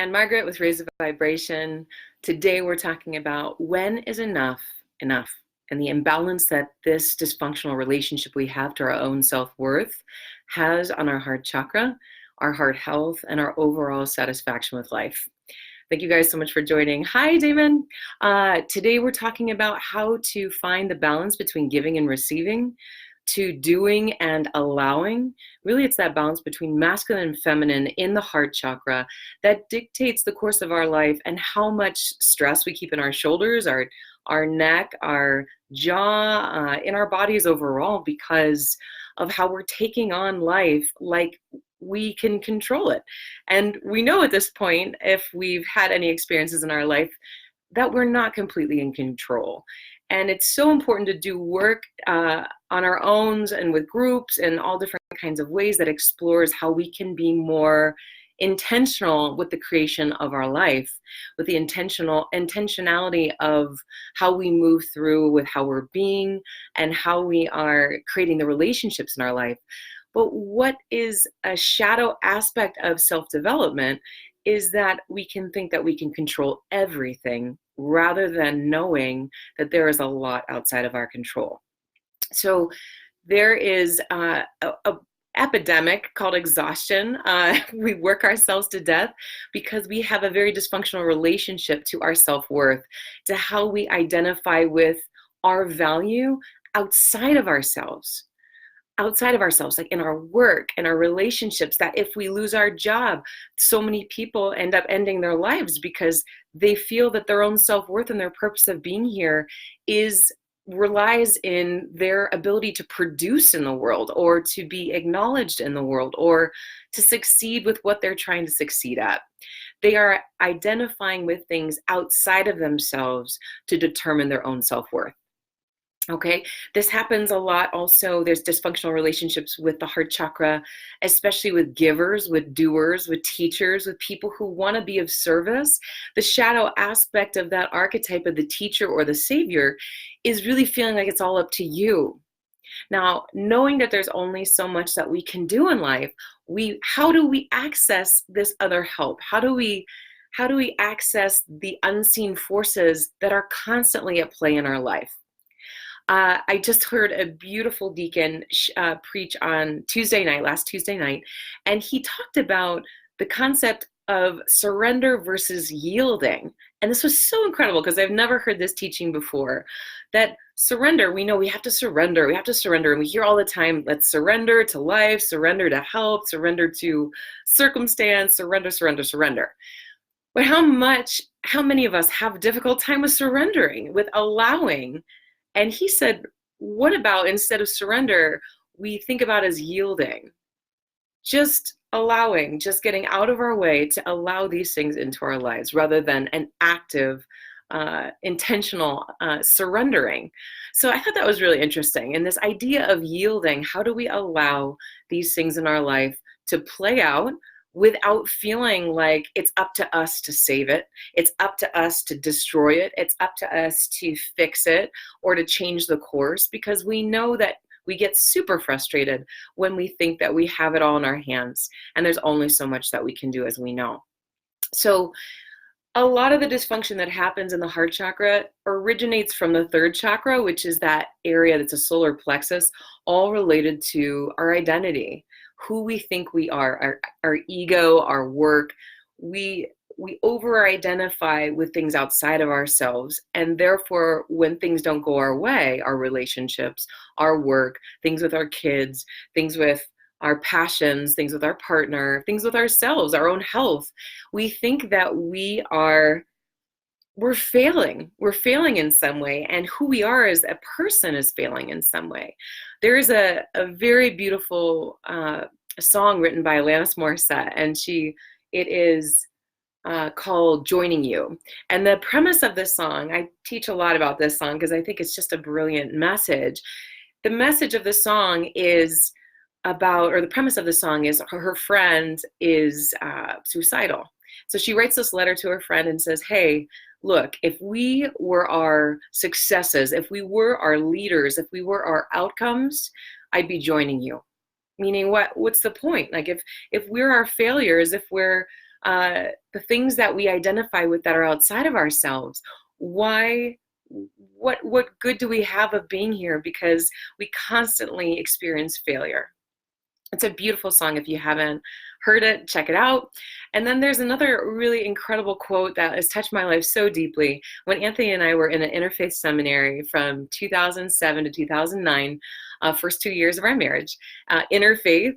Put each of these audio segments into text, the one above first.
and Margaret with Raise the Vibration. Today we're talking about when is enough enough, and the imbalance that this dysfunctional relationship we have to our own self-worth has on our heart chakra, our heart health, and our overall satisfaction with life. Thank you guys so much for joining. Hi, Damon. Today we're talking about how to find the balance between giving and receiving, to doing and allowing. Really, it's that balance between masculine and feminine in the heart chakra that dictates the course of our life and how much stress we keep in our shoulders, our neck, our jaw, in our bodies overall, because of how we're taking on life like we can control it. And we know at this point, if we've had any experiences in our life, that we're not completely in control. And it's so important to do work on our own and with groups and all different kinds of ways that explores how we can be more intentional with the creation of our life, with the intentionality of how we move through with how we're being and how we are creating the relationships in our life. But what is a shadow aspect of self-development is that we can think that we can control everything rather than knowing that there is a lot outside of our control. So there is a epidemic called exhaustion. We work ourselves to death because we have a very dysfunctional relationship to our self-worth, to how we identify with our value outside of ourselves. Like in our work and our relationships, that if we lose our job, so many people end up ending their lives because they feel that their own self-worth and their purpose of being here relies in their ability to produce in the world, or to be acknowledged in the world, or to succeed with what they're trying to succeed at. They are identifying with things outside of themselves to determine their own self-worth. Okay, this happens a lot also. There's dysfunctional relationships with the heart chakra, especially with givers, with doers, with teachers, with people who want to be of service. The shadow aspect of that archetype of the teacher or the savior is really feeling like it's all up to you. Now, knowing that there's only so much that we can do in life, how do we access this other help? How do we access the unseen forces that are constantly at play in our life? I just heard a beautiful deacon preach on last Tuesday night, and he talked about the concept of surrender versus yielding. And this was so incredible because I've never heard this teaching before. That surrender, we know we have to surrender. And we hear all the time, let's surrender to life, surrender to help, surrender to circumstance, surrender. But how many of us have a difficult time with surrendering, with allowing? And he said, what about instead of surrender, we think about as yielding, just allowing, just getting out of our way to allow these things into our lives rather than an active, intentional surrendering. So I thought that was really interesting. And this idea of yielding, how do we allow these things in our life to play out without feeling like it's up to us to save it, it's up to us to destroy it, it's up to us to fix it or to change the course, because we know that we get super frustrated when we think that we have it all in our hands and there's only so much that we can do, as we know. So a lot of the dysfunction that happens in the heart chakra originates from the third chakra, which is that area that's a solar plexus, all related to our identity, who we think we are, our ego, our work. We over-identify with things outside of ourselves, and therefore when things don't go our way, our relationships, our work, things with our kids, things with our passions, things with our partner, things with ourselves, our own health, we think that we're failing in some way, and who we are as a person is failing in some way. There is a very beautiful song written by Alanis Morissette, and it is called Joining You. And the premise of this song, I teach a lot about this song because I think it's just a brilliant message. The message of the song is the premise of the song is her friend is suicidal. So she writes this letter to her friend and says, hey, look, if we were our successes, if we were our leaders, if we were our outcomes, I'd be joining you. Meaning, what's the point? Like if we're our failures, if we're the things that we identify with that are outside of ourselves. What good do we have of being here? Because we constantly experience failure. It's a beautiful song. If you haven't heard it, check it out. And then there's another really incredible quote that has touched my life so deeply. When Anthony and I were in an interfaith seminary from 2007 to 2009, first 2 years of our marriage, interfaith,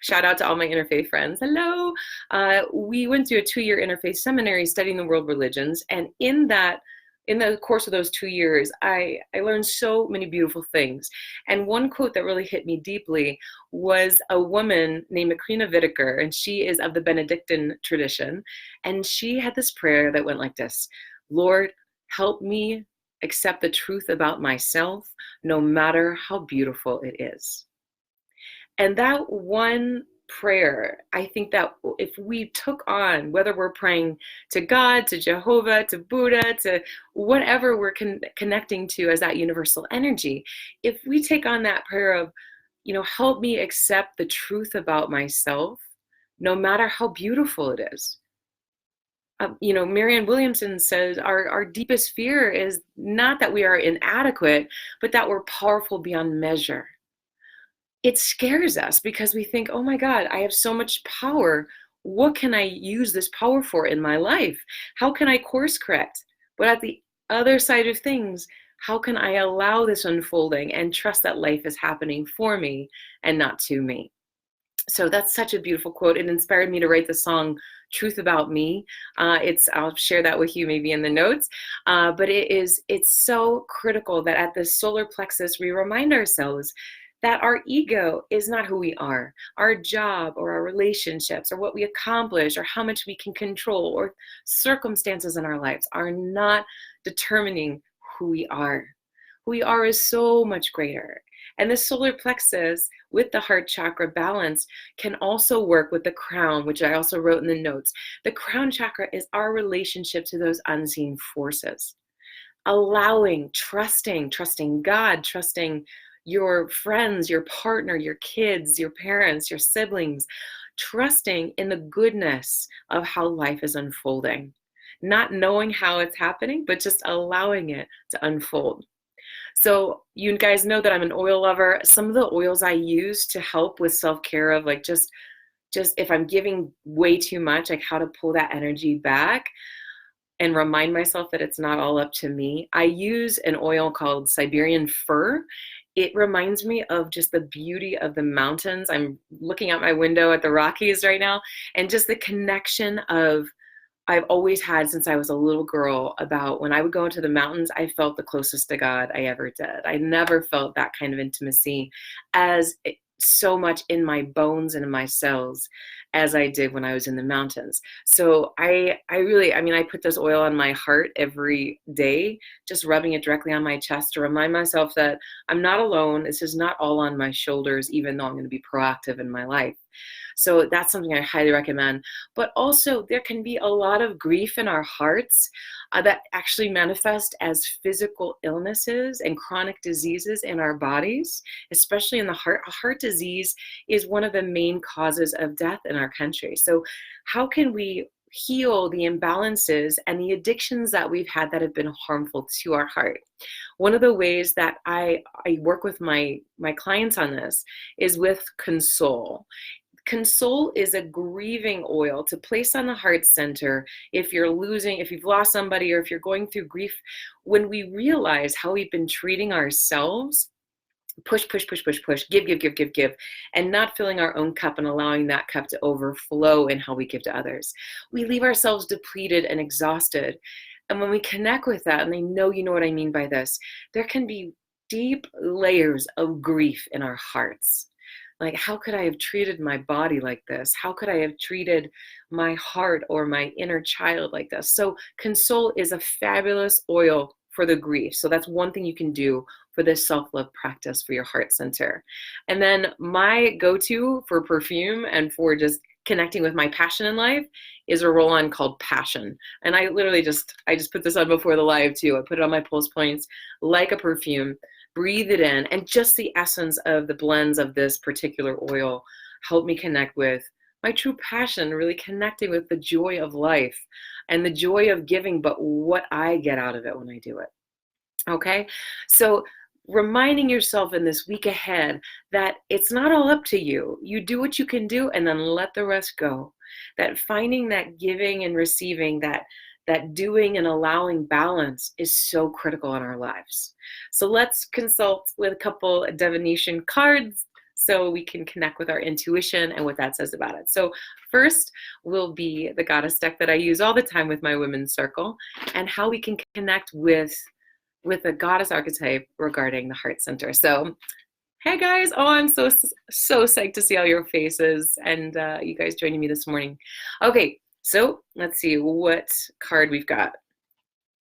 shout out to all my interfaith friends. Hello. We went through a 2-year interfaith seminary studying the world religions. And in the course of those 2 years, I learned so many beautiful things. And one quote that really hit me deeply was a woman named Marcrina Wiederkehr, and she is of the Benedictine tradition. And she had this prayer that went like this: Lord, help me accept the truth about myself, no matter how beautiful it is. And that one prayer, I think that if we took on, whether we're praying to God, to Jehovah, to Buddha, to whatever we're connecting to as that universal energy, if we take on that prayer of, help me accept the truth about myself, no matter how beautiful it is. Marianne Williamson says our deepest fear is not that we are inadequate, but that we're powerful beyond measure. It scares us because we think, oh my God, I have so much power. What can I use this power for in my life? How can I course correct? But at the other side of things, how can I allow this unfolding and trust that life is happening for me and not to me? So that's such a beautiful quote. It inspired me to write the song Truth About Me. I'll share that with you maybe in the notes. But it's so critical that at the solar plexus, we remind ourselves that our ego is not who we are. Our job or our relationships or what we accomplish or how much we can control or circumstances in our lives are not determining who we are. Who we are is so much greater. And the solar plexus with the heart chakra balance can also work with the crown, which I also wrote in the notes. The crown chakra is our relationship to those unseen forces. Allowing, trusting God, trusting your friends, your partner, your kids, your parents, your siblings, trusting in the goodness of how life is unfolding. Not knowing how it's happening, but just allowing it to unfold. So you guys know that I'm an oil lover. Some of the oils I use to help with self-care of like just if I'm giving way too much, like how to pull that energy back and remind myself that it's not all up to me. I use an oil called Siberian Fir. It reminds me of just the beauty of the mountains. I'm looking out my window at the Rockies right now, and just the connection I've always had since I was a little girl about when I would go into the mountains, I felt the closest to God I ever did. I never felt that kind of intimacy so much in my bones and in my cells as I did when I was in the mountains. So I put this oil on my heart every day, just rubbing it directly on my chest to remind myself that I'm not alone. This is not all on my shoulders, even though I'm going to be proactive in my life. So that's something I highly recommend. But also there can be a lot of grief in our hearts that actually manifest as physical illnesses and chronic diseases in our bodies, especially in the heart. Heart disease is one of the main causes of death in our country. So how can we heal the imbalances and the addictions that we've had that have been harmful to our heart? One of the ways that I work with my clients on this is with Console. Console is a grieving oil to place on the heart center if you've lost somebody, or if you're going through grief. When we realize how we've been treating ourselves, push, give, and not filling our own cup and allowing that cup to overflow in how we give to others, we leave ourselves depleted and exhausted. And when we connect with that, and I know you know what I mean by this, there can be deep layers of grief in our hearts. Like, how could I have treated my body like this? How could I have treated my heart or my inner child like this? So Console is a fabulous oil for the grief. So that's one thing you can do for this self-love practice for your heart center. And then my go-to for perfume and for just connecting with my passion in life is a roll-on called Passion. And I just put this on before the live too. I put it on my pulse points like a perfume. Breathe it in, and just the essence of the blends of this particular oil help me connect with my true passion, really connecting with the joy of life and the joy of giving, but what I get out of it when I do it. Okay, so reminding yourself in this week ahead that it's not all up to you. You do what you can do and then let the rest go. That finding that giving and receiving, that doing and allowing balance is so critical in our lives. So let's consult with a couple divination cards so we can connect with our intuition and what that says about it. So first will be the goddess deck that I use all the time with my women's circle, and how we can connect with a goddess archetype regarding the heart center. So, hey guys, oh, I'm so psyched to see all your faces and you guys joining me this morning. Okay, so let's see what card we've got.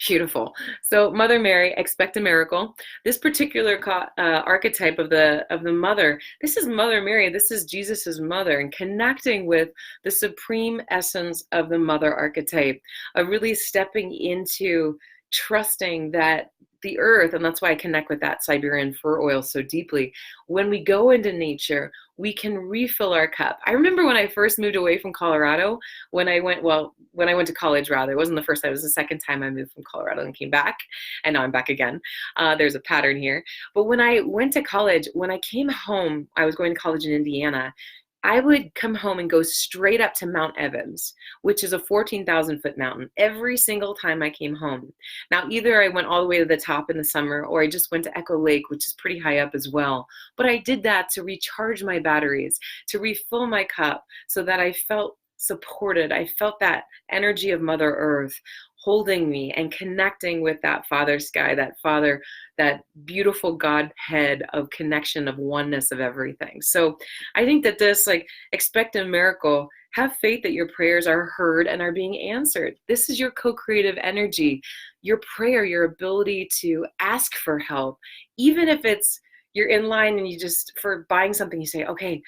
Beautiful. So Mother Mary, expect a miracle. This particular archetype of the mother, this is Mother Mary, this is Jesus's mother, and connecting with the supreme essence of the mother archetype, of really stepping into trusting that the earth, and that's why I connect with that Siberian fir oil so deeply. When we go into nature, we can refill our cup. I remember when I first moved away from Colorado, when I went to college, rather, it wasn't the first time, it was the second time I moved from Colorado and came back, and now I'm back again. There's a pattern here. But when I went to college, when I came home, I was going to college in Indiana, I would come home and go straight up to Mount Evans, which is a 14,000 foot mountain, every single time I came home. Now, either I went all the way to the top in the summer, or I just went to Echo Lake, which is pretty high up as well. But I did that to recharge my batteries, to refill my cup, so that I felt supported. I felt that energy of Mother Earth holding me and connecting with that Father Sky, that beautiful Godhead of connection, of oneness of everything. So I think that this, expect a miracle, have faith that your prayers are heard and are being answered. This is your co-creative energy, your prayer, your ability to ask for help. Even if you're in line and you just, for buying something, you say, okay,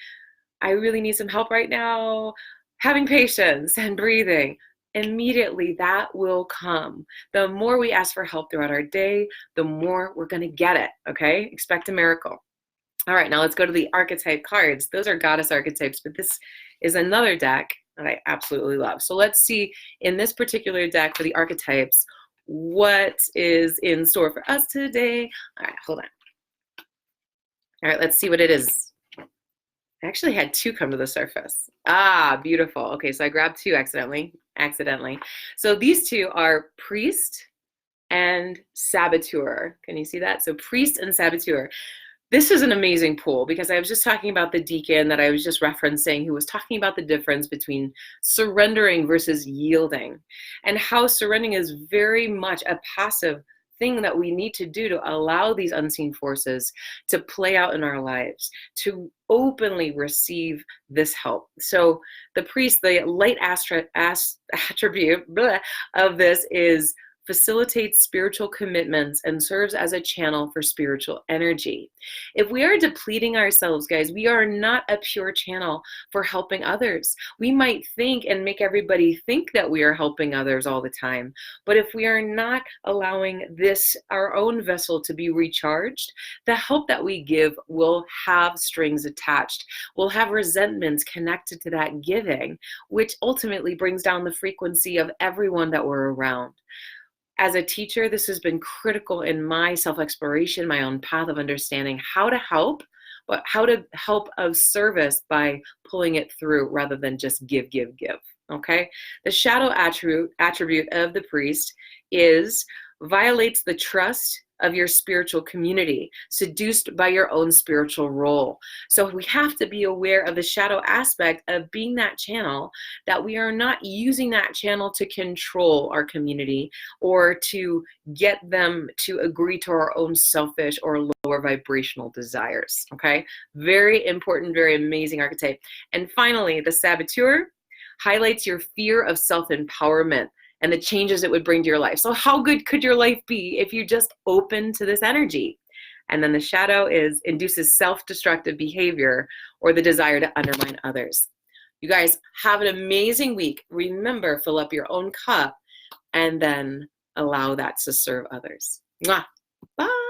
I really need some help right now. Having patience and breathing. Immediately that will come. The more we ask for help throughout our day, the more we're going to get it. Okay? Expect a miracle. All right, now let's go to the archetype cards. Those are goddess archetypes, but this is another deck that I absolutely love. So let's see in this particular deck for the archetypes, what is in store for us today. All right, hold on. All right, let's see what it is. I actually had two come to the surface. Ah, beautiful. Okay, so I grabbed two accidentally. So these two are priest and saboteur. Can you see that? So priest and saboteur. This is an amazing pool because I was just talking about the deacon that I was just referencing, who was talking about the difference between surrendering versus yielding, and how surrendering is very much a passive thing that we need to do to allow these unseen forces to play out in our lives, to openly receive this help. So the priest, the light attribute of this is facilitates spiritual commitments and serves as a channel for spiritual energy. If we are depleting ourselves, guys, we are not a pure channel for helping others. We might think and make everybody think that we are helping others all the time, but if we are not allowing this, our own vessel, to be recharged, the help that we give will have strings attached, will have resentments connected to that giving, which ultimately brings down the frequency of everyone that we're around. As a teacher, this has been critical in my self-exploration, my own path of understanding how to help, but how to help of service by pulling it through rather than just give. Okay? The shadow attribute of the priest is violates the trust of your spiritual community, seduced by your own spiritual role. So we have to be aware of the shadow aspect of being that channel, that we are not using that channel to control our community or to get them to agree to our own selfish or lower vibrational desires. Okay? Very important, very amazing archetype. And finally, the saboteur highlights your fear of self-empowerment and the changes it would bring to your life. So how good could your life be if you just open to this energy? And then the shadow induces self-destructive behavior or the desire to undermine others. You guys have an amazing week. Remember, fill up your own cup and then allow that to serve others. Mwah. Bye.